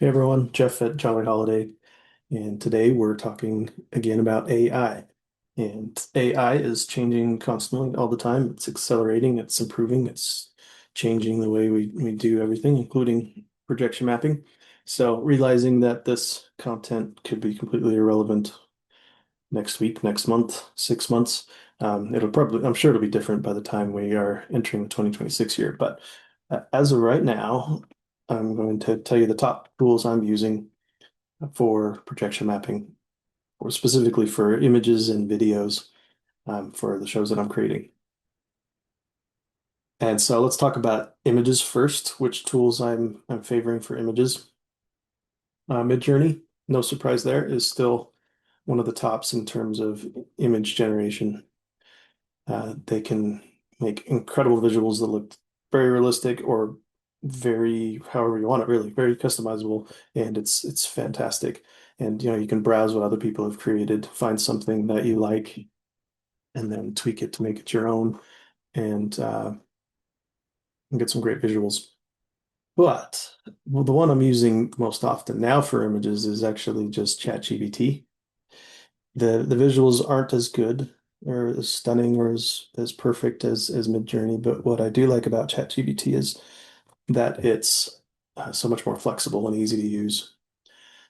Hey everyone, Jeff at Jolly Holiday, and today we're talking again about AI. And AI is changing constantly all the time. It's accelerating, it's improving, it's changing the way we do everything, including projection mapping. So realizing that this content could be completely irrelevant next week, next month, 6 months, I'm sure it'll be different by the time we are entering the 2026 year. But as of right now, I'm going to tell you the top tools I'm using for projection mapping, or specifically for images and videos for the shows that I'm creating. And so let's talk about images first, which tools I'm favoring for images. Midjourney, no surprise there, is still one of the tops in terms of image generation. They can make incredible visuals that look very realistic or very however you want it, really, very customizable, and it's fantastic. And you can browse what other people have created, find something that you like, and then tweak it to make it your own, and get some great visuals. But well, the one I'm using most often now for images is actually just ChatGPT. The visuals aren't as good or as stunning or as perfect as Midjourney, but what I do like about ChatGPT is that it's so much more flexible and easy to use.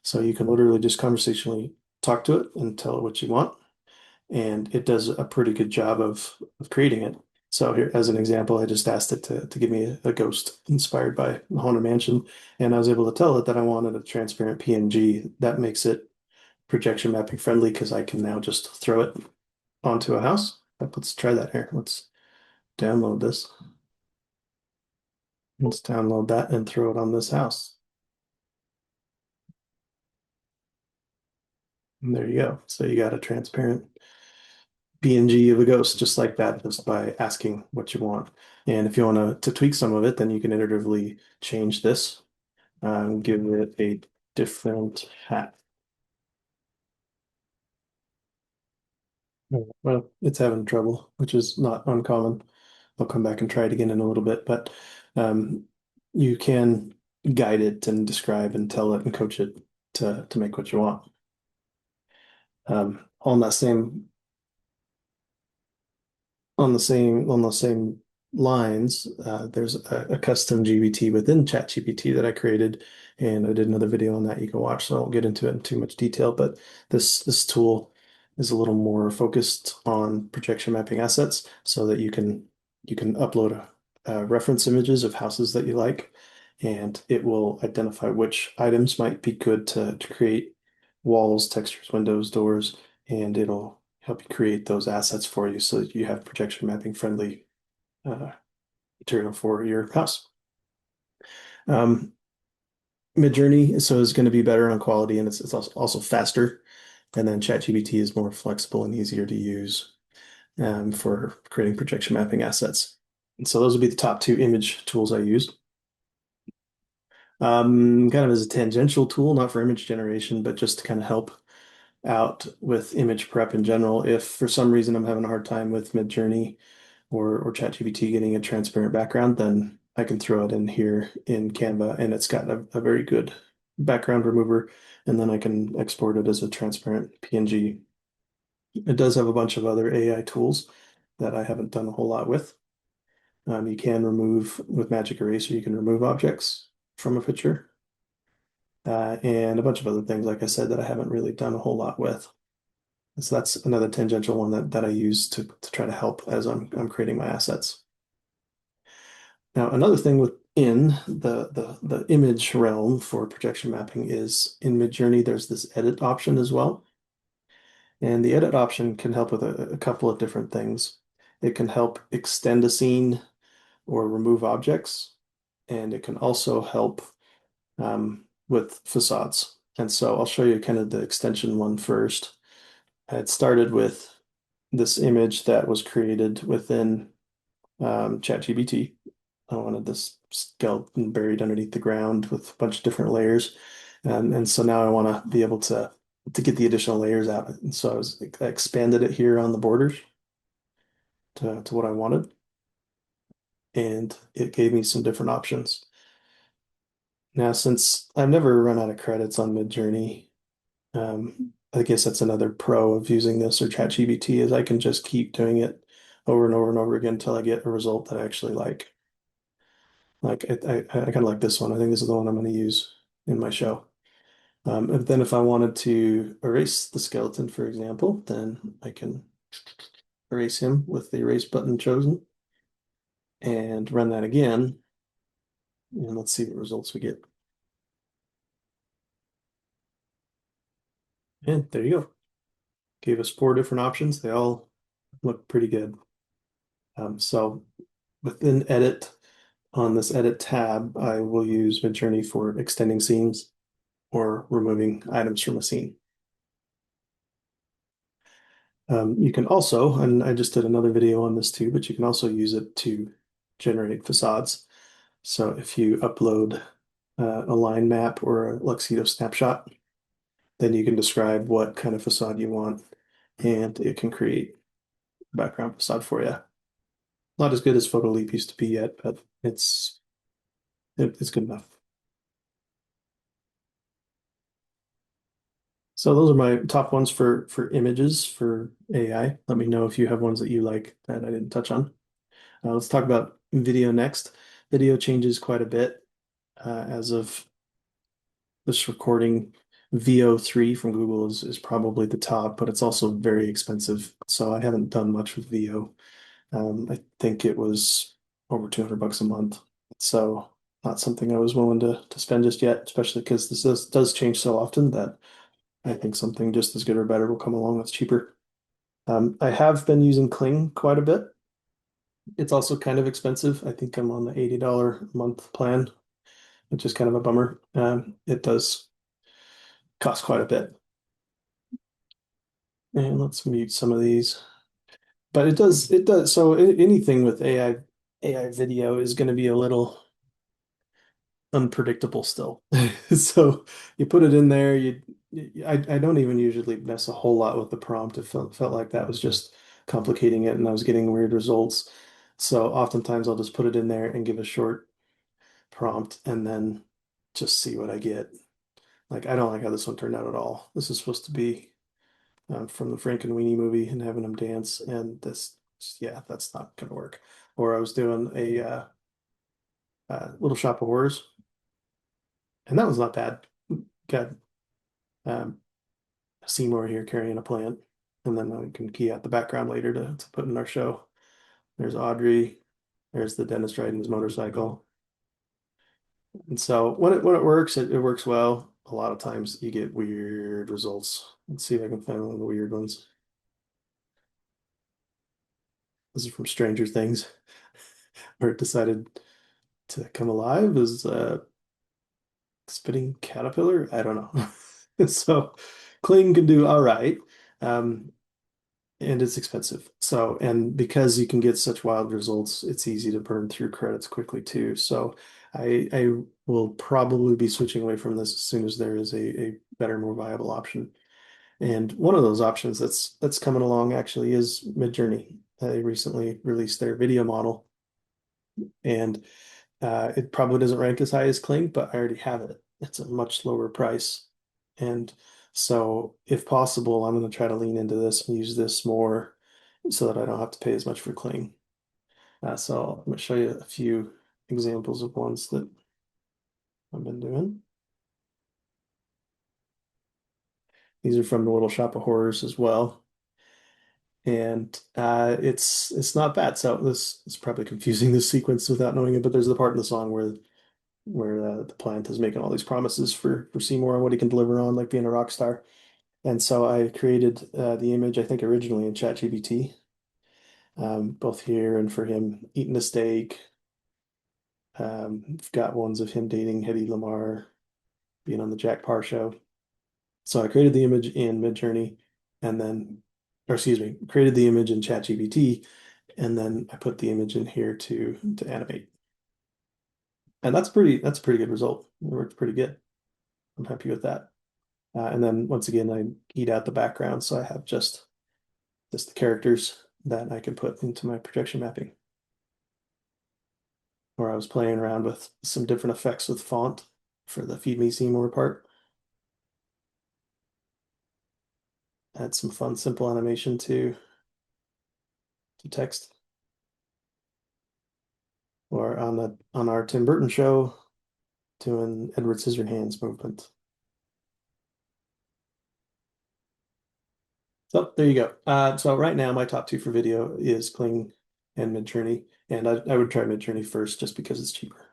So you can literally just conversationally talk to it and tell it what you want, and it does a pretty good job of creating it. So here, as an example, I just asked it to give me a ghost inspired by the Haunted Mansion, and I was able to tell it that I wanted a transparent PNG. That makes it projection mapping friendly because I can now just throw it onto a house. Let's try that here. Download this. Let's download that and throw it on this house. And there you go. So you got a transparent PNG of a ghost just like that, just by asking what you want. And if you want to tweak some of it, then you can iteratively change this, give it a different hat. Well, it's having trouble, which is not uncommon. I'll come back and try it again in a little bit, but um, you can guide it and describe and tell it and coach it to make what you want. On that same on the same lines, there's a custom GBT within ChatGPT that I created, and I did another video on that you can watch. So I won't get into it in too much detail, but this tool is a little more focused on projection mapping assets, so that you can upload reference images of houses that you like, and it will identify which items might be good to create walls, textures, windows, doors, and it'll help you create those assets for you so that you have projection mapping friendly uh, material for your house. Um, Midjourney so is going to be better on quality, and it's also faster. And then ChatGPT is more flexible and easier to use for creating projection mapping assets. And so those would be the top two image tools I use. Kind of as a tangential tool, not for image generation, but just to kind of help out with image prep in general. If for some reason I'm having a hard time with Midjourney or ChatGPT getting a transparent background, then I can throw it in here in Canva, and it's got a very good background remover, and then I can export it as a transparent PNG. It does have a bunch of other AI tools that I haven't done a whole lot with. You can remove with Magic Eraser, you can remove objects from a picture, and a bunch of other things, like I said, that I haven't really done a whole lot with. So that's another tangential one that I use to try to help as I'm creating my assets. Now, another thing within the image realm for projection mapping is in Midjourney, there's this edit option as well. And the edit option can help with a couple of different things. It can help extend a scene or remove objects, and it can also help with facades. And so I'll show you kind of the extension one first. It started with this image that was created within ChatGPT. I wanted this skeleton buried underneath the ground with a bunch of different layers. And so now I want to be able to get the additional layers out. And so I expanded it here on the borders to what I wanted. And it gave me some different options. Now, since I've never run out of credits on Midjourney, I guess that's another pro of using this or ChatGPT is I can just keep doing it over and over and over again until I get a result that I actually like. Like I kind of like this one. I think this is the one I'm going to use in my show. And then if I wanted to erase the skeleton, for example, then I can erase him with the erase button chosen and run that again. And let's see what results we get. And there you go. Gave us four different options. They all look pretty good. So within Edit, on this Edit tab, I will use Midjourney for extending scenes or removing items from a scene. You can also, and I just did another video on this too, but you can also use it to generate facades. So if you upload a line map or a Luxedo snapshot, then you can describe what kind of facade you want, and it can create a background facade for you. Not as good as Photoleap used to be yet, but it's good enough. So those are my top ones for images for AI. Let me know if you have ones that you like that I didn't touch on. Let's talk about video next. Video changes quite a bit as of this recording. VO3 from Google is probably the top, but it's also very expensive. So I haven't done much with VO. I think it was over 200 bucks a month. So not something I was willing to spend just yet, especially because this does change so often that I think something just as good or better will come along that's cheaper. I have been using Kling quite a bit. It's also kind of expensive. I think I'm on the $80 a month plan, which is kind of a bummer. It does cost quite a bit. And let's mute some of these. But it does. So anything with AI video is going to be a little unpredictable still. So you put it in there, I don't even usually mess a whole lot with the prompt. It felt like that was just complicating it and I was getting weird results. So oftentimes I'll just put it in there and give a short prompt and then just see what I get. Like I don't like how this one turned out at all. This is supposed to be from the Frank and Weenie movie and having them dance, and this, yeah, that's not gonna work. Or I was doing a Little Shop of Horrors, and that was not bad. Got um, Seymour here carrying a plant, and then I can key out the background later to put in our show. There's Audrey. There's the dentist riding his motorcycle. And so when it works, it works well. A lot of times you get weird results. Let's see if I can find one of the weird ones. This is from Stranger Things, where it decided to come alive as a spitting caterpillar. I don't know. So Kling can do all right. Um, and it's expensive. So, and because you can get such wild results, it's easy to burn through credits quickly too. So I will probably be switching away from this as soon as there is a better, more viable option. And one of those options that's coming along actually is Midjourney. They recently released their video model, and it probably doesn't rank as high as Kling, but I already have it. It's a much lower price. And so, if possible, I'm going to try to lean into this and use this more so that I don't have to pay as much for Kling. So, I'm going to show you a few examples of ones that I've been doing. These are from the Little Shop of Horrors as well. And it's not bad. So this is probably confusing this sequence without knowing it, but there's the part in the song where the plant is making all these promises for Seymour and what he can deliver on, like being a rock star. And so I created the image, I think originally in ChatGPT, both here and for him eating a steak. I've got ones of him dating Hedy Lamarr, being on the Jack Parr show. So I created the image in Midjourney and then, or excuse me, created the image in ChatGPT, and then I put the image in here to animate. And that's a pretty good result. It worked pretty good. I'm happy with that. And then once again, I eat out the background, so I have just the characters that I can put into my projection mapping. Or I was playing around with some different effects with font for the Feed Me Seymour part. Add some fun, simple animation to text. Or on our Tim Burton show, doing Edward Scissorhands movement. So there you go. So right now my top two for video is Kling and Midjourney, and I would try Midjourney first just because it's cheaper.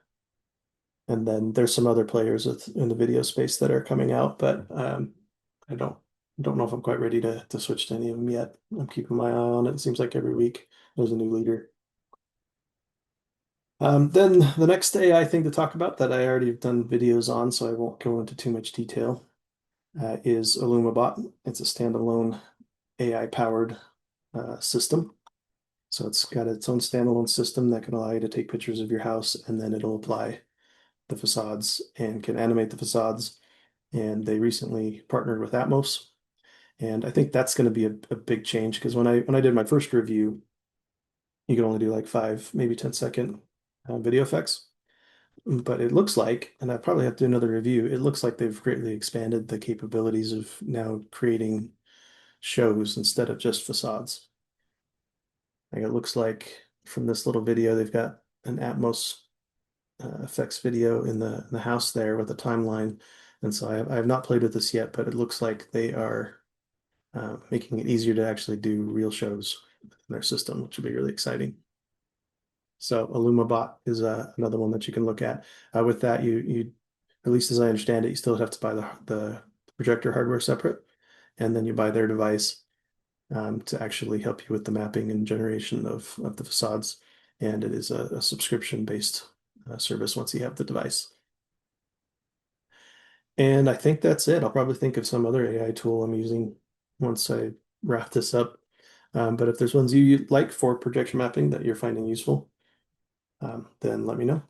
And then there's some other players in the video space that are coming out, but I don't know if I'm quite ready to switch to any of them yet. I'm keeping my eye on it. It seems like every week there's a new leader. Then the next AI thing to talk about that I already have done videos on, so I won't go into too much detail, is IllumaBot. It's a standalone AI-powered system. So it's got its own standalone system that can allow you to take pictures of your house, and then it'll apply the facades and can animate the facades. And they recently partnered with Atmos, and I think that's going to be a big change because when I did my first review, you could only do like 5, maybe 10-second video effects. But it looks like, and I probably have to do another review, it looks like they've greatly expanded the capabilities of now creating shows instead of just facades. Like it looks like from this little video, they've got an Atmos effects video in the house there with a timeline. And so I have not played with this yet, but it looks like they are making it easier to actually do real shows in their system, which will be really exciting. So IllumaBot is another one that you can look at. With that, you at least as I understand it, you still have to buy the projector hardware separate, and then you buy their device to actually help you with the mapping and generation of the facades. And it is a subscription-based service once you have the device. And I think that's it. I'll probably think of some other AI tool I'm using once I wrap this up. But if there's ones you like for projection mapping that you're finding useful, then let me know.